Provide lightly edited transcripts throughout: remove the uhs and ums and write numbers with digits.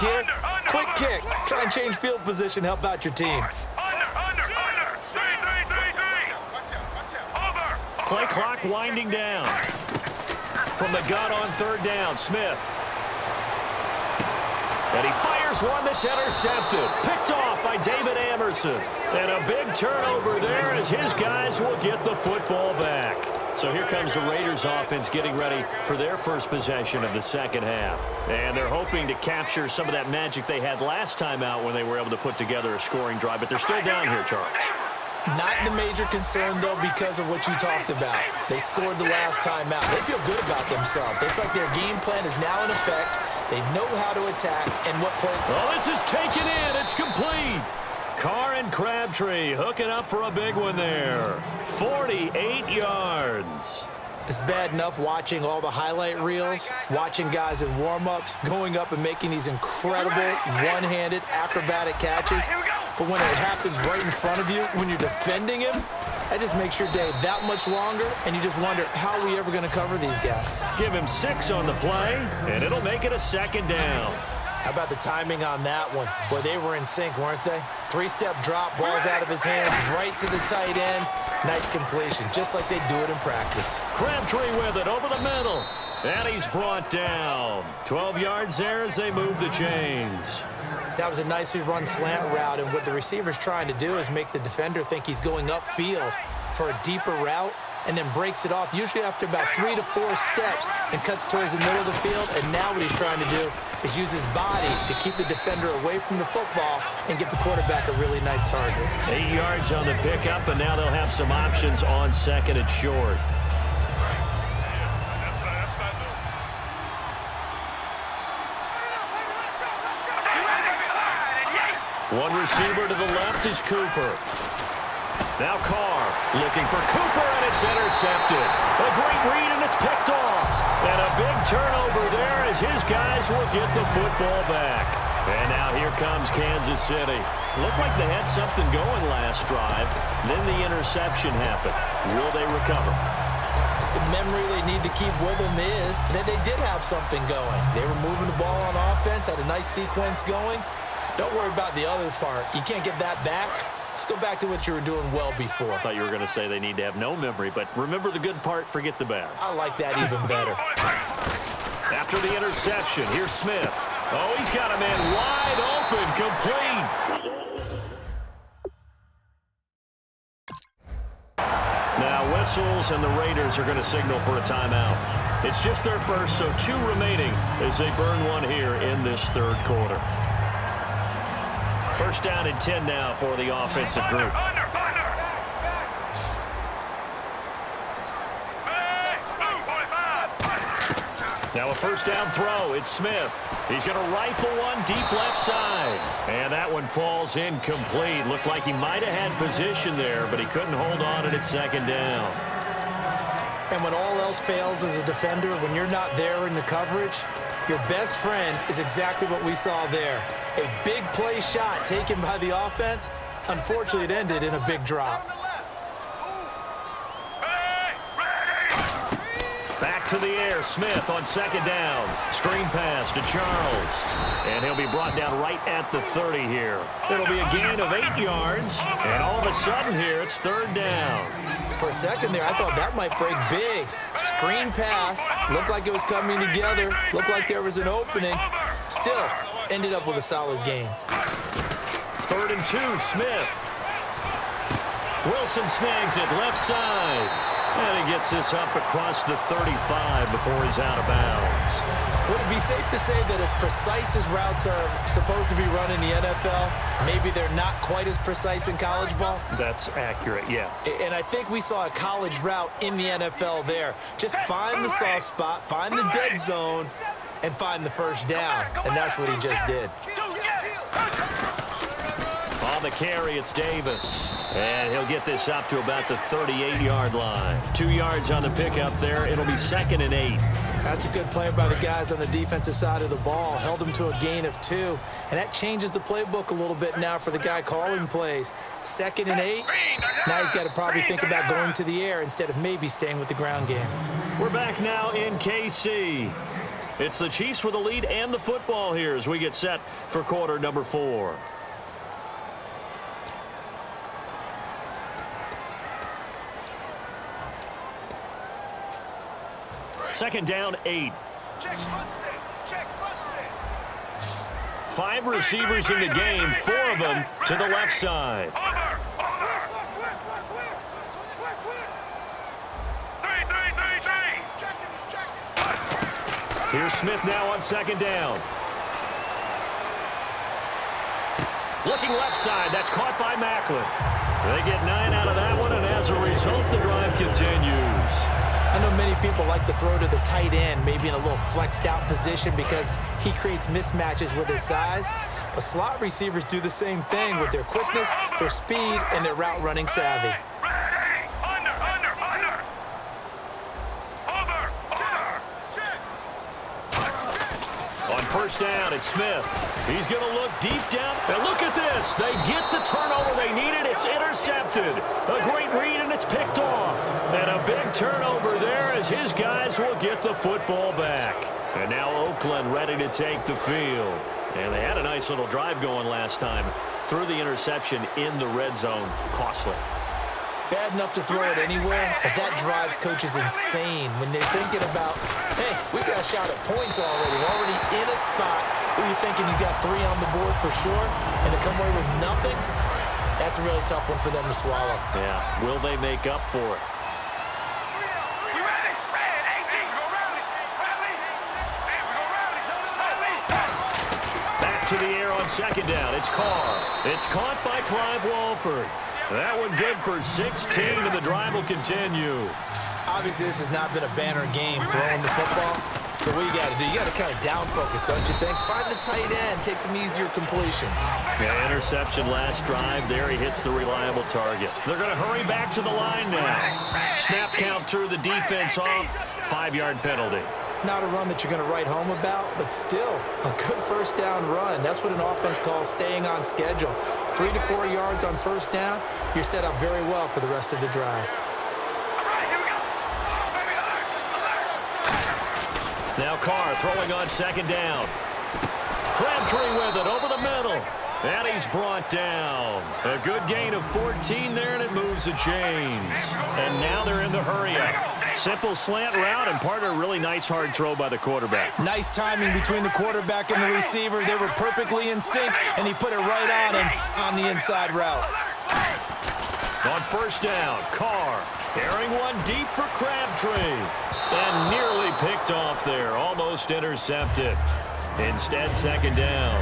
here. Quick kick. Try and change field position. Help out your team. Play clock winding down. From the gun on third down, Smith. And he fires one that's intercepted. Picked off by David Amerson. And a big turnover there as his guys will get the football back. So here comes the Raiders offense getting ready for their first possession of the second half. And they're hoping to capture some of that magic they had last time out when they were able to put together a scoring drive. But they're still down here, Charles. Not the major concern, though, because of what you talked about. They scored the last time out. They feel good about themselves. They feel like their game plan is now in effect. They know how to attack and what play. Oh, this is taken in. It's complete. Carr and Crabtree hooking up for a big one there. 48 yards. It's bad enough watching all the highlight reels, watching guys in warm-ups, going up and making these incredible one-handed acrobatic catches. But when it happens right in front of you, when you're defending him, that just makes your day that much longer, and you just wonder, how are we ever going to cover these guys? Give him 6 on the play, and it'll make it a second down. How about the timing on that one? Boy, they were in sync, weren't they? 3-step drop, ball's out of his hands, right to the tight end. Nice completion, just like they do it in practice. Crabtree with it over the middle. And he's brought down. 12 yards there as they move the chains. That was a nicely run slant route, and what the receiver's trying to do is make the defender think he's going upfield for a deeper route, and then breaks it off, usually after about 3 to 4 steps, and cuts towards the middle of the field. And now what he's trying to do is use his body to keep the defender away from the football and get the quarterback a really nice target. 8 yards on the pickup, and now they'll have some options on second and short. One receiver to the left is Cooper. Now Carr looking for Cooper, and it's intercepted. A great read, and it's picked off. And a big turnover there as his guys will get the football back. And now here comes Kansas City. Looked like they had something going last drive. Then the interception happened. Will they recover? The memory they need to keep with them is that they did have something going. They were moving the ball on offense, had a nice sequence going. Don't worry about the other part. You can't get that back. Let's go back to what you were doing well before. I thought you were going to say they need to have no memory, but remember the good part, forget the bad. I like that even better. After the interception, here's Smith. Oh, he's got a man wide open, complete. Now whistles, and the Raiders are going to signal for a timeout. It's just their first, so 2 remaining as they burn one here in this third quarter. First down and 10 now for the offensive group. Now a first down throw. It's Smith. He's going to rifle one deep left side. And that one falls incomplete. Looked like he might have had position there, but he couldn't hold on at second down. And when all else fails as a defender, when you're not there in the coverage, your best friend is exactly what we saw there. A big play shot taken by the offense. Unfortunately, it ended in a big drop. Back to the air. Smith on second down. Screen pass to Charles. And he'll be brought down right at the 30 here. It'll be a gain of 8 yards. And all of a sudden here, it's third down. For a second there, I thought that might break big. Screen pass. Looked like it was coming together. Looked like there was an opening. Still, ended up with a solid game. 3rd and 2, Smith. Wilson snags it left side. And he gets this up across the 35 before he's out of bounds. Would it be safe to say that as precise as routes are supposed to be run in the NFL, maybe they're not quite as precise in college ball? That's accurate, yeah. And I think we saw a college route in the NFL there. Just find the soft spot, find the dead zone, and find the first down. And that's what he just did. On the carry, it's Davis. And he'll get this up to about the 38-yard line. 2 yards on the pickup there. It'll be 2nd and 8. That's a good play by the guys on the defensive side of the ball. Held them to a gain of 2. And that changes the playbook a little bit now for the guy calling plays. 2nd and 8. Now he's got to probably think about going to the air instead of maybe staying with the ground game. We're back now in KC. It's the Chiefs with the lead and the football here as we get set for quarter number 4. Second down, 8. Check, 5 receivers in the game, 4 of them to the left side. Here's Smith now on second down. Looking left side, that's caught by Macklin. They get 9 out of that one, and as a result, the drive continues. I know many people like to throw to the tight end, maybe in a little flexed out position because he creates mismatches with his size. But slot receivers do the same thing with their quickness, their speed, and their route running savvy. On first down, it's Smith. He's going to look deep down. And look at this. They get the turnover they needed. It's intercepted. A great read, and it's picked off. And a big turnover there as his guys will get the football back. And now Oakland ready to take the field. And they had a nice little drive going last time. Threw the interception in the red zone. Costly. Bad enough to throw it anywhere, but that drives coaches insane when they're thinking about, hey, we got a shot at points already. We're already in a spot where you're thinking you got 3 on the board for sure, and to come away with nothing, that's a really tough one for them to swallow. Yeah, will they make up for it? Back to the air on second down. It's Carr. It's caught by Clive Walford. That one good for 16, and the drive will continue. Obviously, this has not been a banner game throwing the football. So what you got to do, you got to kind of down focus, don't you think? Find the tight end, take some easier completions. Yeah, interception last drive. There he hits the reliable target. They're going to hurry back to the line now. Snap count through the defense off. 5-yard penalty. Not a run that you're going to write home about, but still a good first down run. That's what an offense calls staying on schedule. 3 to 4 yards on first down, you're set up very well for the rest of the drive. Now Carr throwing on second down. Crabtree with it over the middle. And he's brought down. A good gain of 14 there, and it moves the chains. And now they're in the hurry-up. Simple slant route, and part of a really nice hard throw by the quarterback. Nice timing between the quarterback and the receiver. They were perfectly in sync, and he put it right on him on the inside route. On first down, Carr airing one deep for Crabtree. And nearly picked off there, almost intercepted. Instead, second down.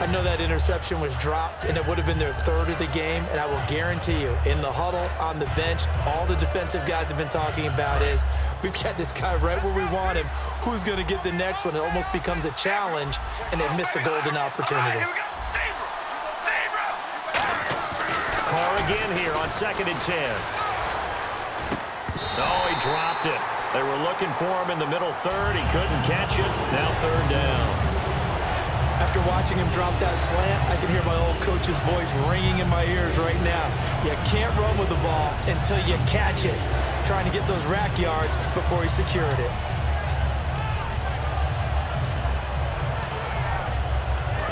I know that interception was dropped, and it would have been their 3rd of the game, and I will guarantee you, in the huddle, on the bench, all the defensive guys have been talking about is, we've got this guy right where we want him. Who's going to get the next one? It almost becomes a challenge, and they missed a golden opportunity. Carr again here on 2nd and 10. Oh, he dropped it. They were looking for him in the middle 3rd. He couldn't catch it. Now 3rd down. After watching him drop that slant, I can hear my old coach's voice ringing in my ears right now. You can't run with the ball until you catch it. Trying to get those rack yards before he secured it.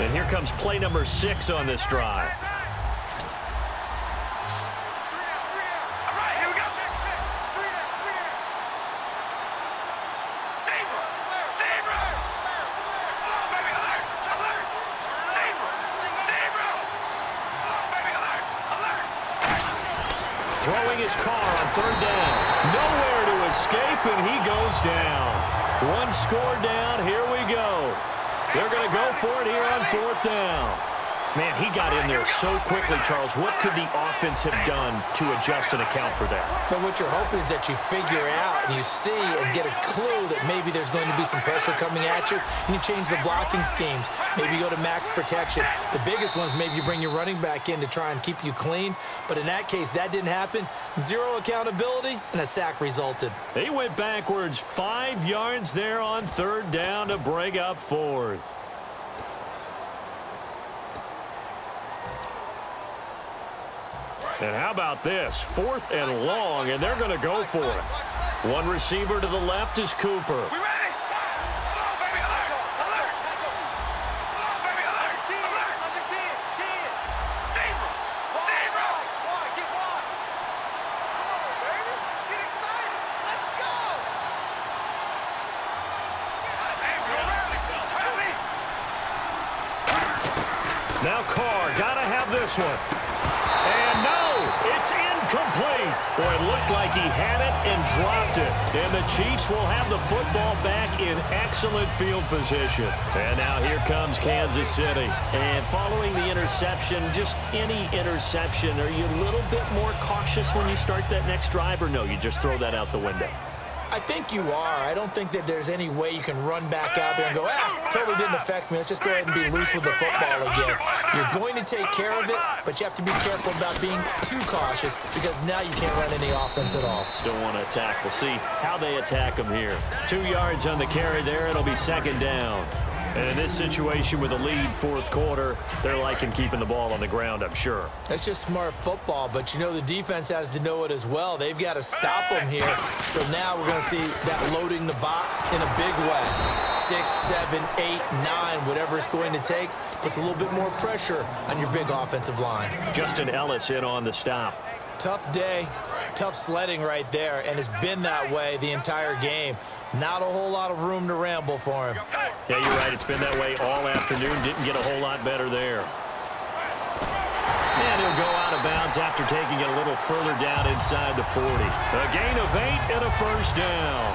And here comes play number 6 on this drive. Throwing his Carr on 3rd down. Nowhere to escape, and he goes down. One score down. Here we go. They're going to go for it here on 4th down. Man, he got in there so quickly, Charles. What could the offense have done to adjust and account for that? But what you're hoping is that you figure out and you see and get a clue that maybe there's going to be some pressure coming at you, and you change the blocking schemes. Maybe you go to max protection. The biggest ones, maybe you bring your running back in to try and keep you clean. But in that case, that didn't happen. 0 accountability, and a sack resulted. They went backwards 5 yards there on 3rd down to break up 4th. And how about this? 4th and long, and they're going to go for it. One receiver to the left is Cooper. Now Carr, got to have this one. And no, it's incomplete. Boy, it looked like he had it and dropped it. And the Chiefs will have the football back in excellent field position. And now here comes Kansas City. And following the interception, just any interception, are you a little bit more cautious when you start that next drive, or no, you just throw that out the window? I think you are. I don't think that there's any way you can run back out there and go, totally didn't affect me. Let's just go ahead and be loose with the football again. You're going to take care of it, but you have to be careful about being too cautious because now you can't run any offense at all. Still want to attack. We'll see how they attack them here. 2 yards on the carry there. It'll be second down. And in this situation with a lead fourth quarter, they're liking keeping the ball on the ground, I'm sure. That's just smart football, but you know the defense has to know it as well. They've got to stop them here. So now we're going to see that loading the box in a big way. 6, 7, 8, 9, whatever it's going to take, puts a little bit more pressure on your big offensive line. Justin Ellis in on the stop. Tough day, tough sledding right there, and it's been that way the entire game. Not a whole lot of room to ramble for him. Yeah, you're right. It's been that way all afternoon. Didn't get a whole lot better there. And he'll go out of bounds after taking it a little further down inside the 40. A gain of 8 and a first down.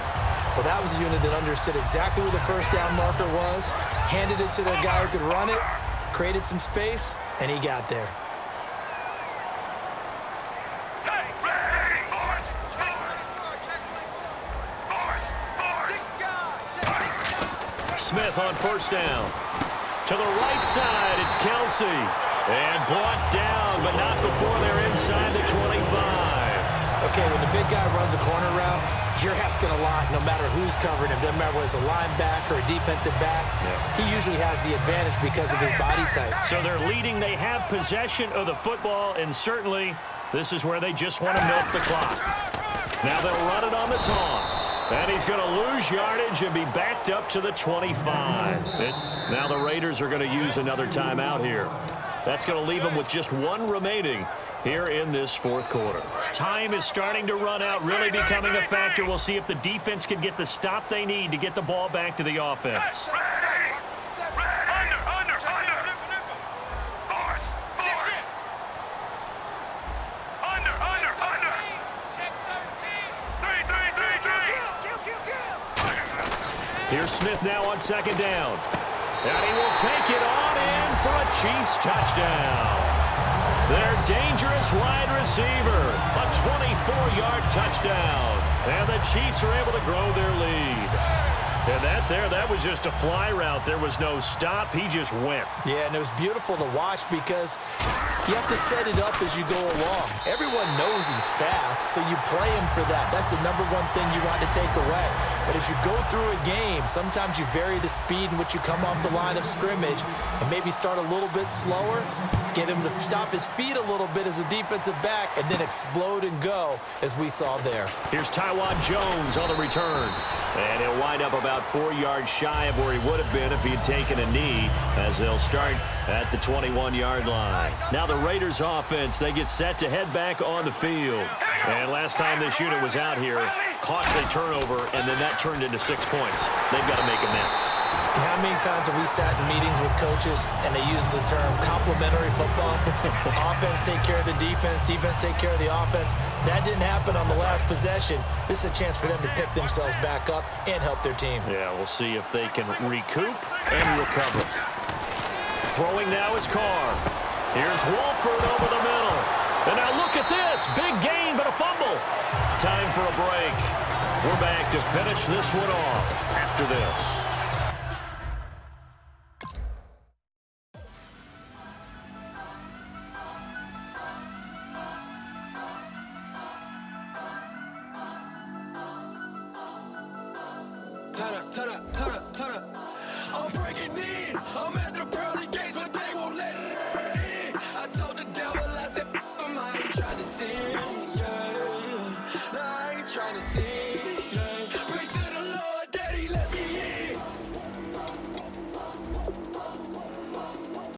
Well, that was a unit that understood exactly where the first down marker was, handed it to their guy who could run it, created some space, and he got there. Smith on first down. To the right side, it's Kelsey. And brought down, but not before they're inside the 25. Okay, when the big guy runs a corner route, you're asking a lot no matter who's covering him. Doesn't matter whether it's a linebacker or a defensive back. Yeah. He usually has the advantage because of his body type. So they're leading. They have possession of the football, and certainly this is where they just want to milk the clock. Now they'll run it on the toss. And he's going to lose yardage and be backed up to the 25. Now the Raiders are going to use another timeout here. That's going to leave them with just one remaining here in this fourth quarter. Time is starting to run out, really becoming a factor. We'll see if the defense can get the stop they need to get the ball back to the offense. Here's Smith now on second down. And he will take it on in for a Chiefs touchdown. Their dangerous wide receiver, a 24-yard touchdown. And the Chiefs are able to grow their lead. And that was just a fly route. There was no stop. He just went. Yeah, and it was beautiful to watch because you have to set it up as you go along. Everyone knows he's fast, so you play him for that. That's the number one thing you want to take away. But as you go through a game, sometimes you vary the speed in which you come off the line of scrimmage and maybe start a little bit slower, get him to stop his feet a little bit as a defensive back, and then explode and go, as we saw there. Here's Tywan Jones on the return. And he'll wind up about 4 yards shy of where he would have been if he had taken a knee, as they'll start at the 21-yard line. Now the Raiders offense, they get set to head back on the field. And last time this unit was out here, costly turnover, and then that turned into 6 points. They've got to make amends. And how many times have we sat in meetings with coaches and they use the term complementary football? Offense take care of the defense, defense take care of the offense. That didn't happen on the last possession. This is a chance for them to pick themselves back up and help their team. Yeah, we'll see if they can recoup and recover. Throwing now is Carr. Here's Wolford over the middle. And now look at this. Big gain, but a fumble. Time for a break. We're back to finish this one off after this. Turn up. I'm breaking in. I'm at the